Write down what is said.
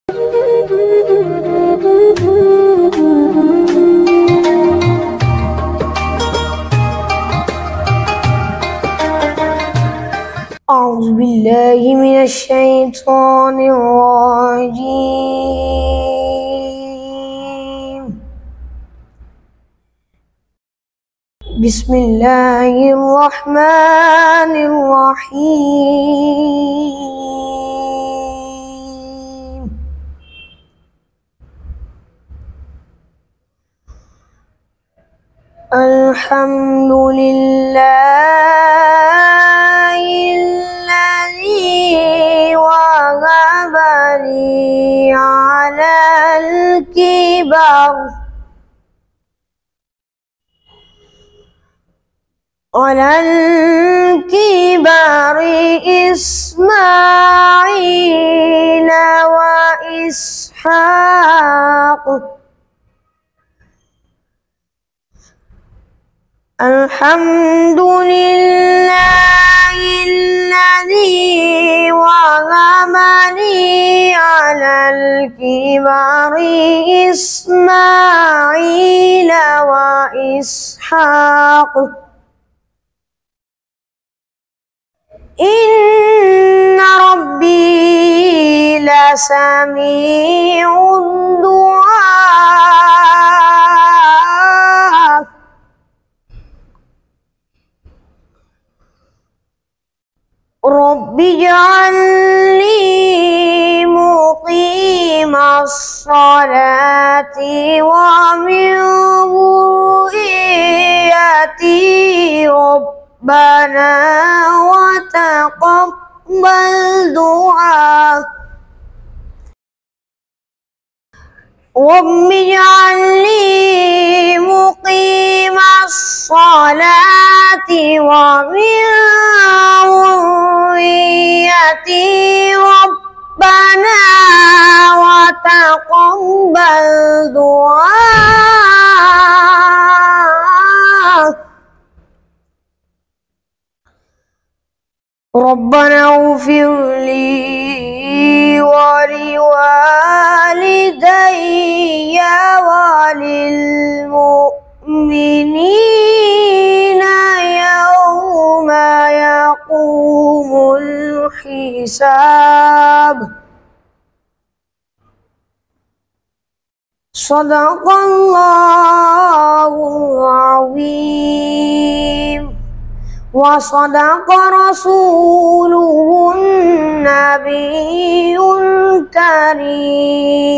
أعوذ بالله من الشيطان الرجيم. بسم الله الرحمن الرحيم. الحمد لله الذي وهب لي على الكبر إسماعيل وإسحاق. الحمد لله الذي وهب لي على الكبر إسماعيل وإسحاق إن ربي لسميع الدعاء. رب اجعلني مقيم الصلاة ومن ذريتي ربنا وتقبل دعاء. رب اجعلني مقيم الصلاة ومن ذريتي ربنا وتقبل دعاء. ربنا اغفر لي ولوالدي وللمؤمنين يوم يقوم الحساب. صدق الله العظيم وصدق رسوله النبي الكريم.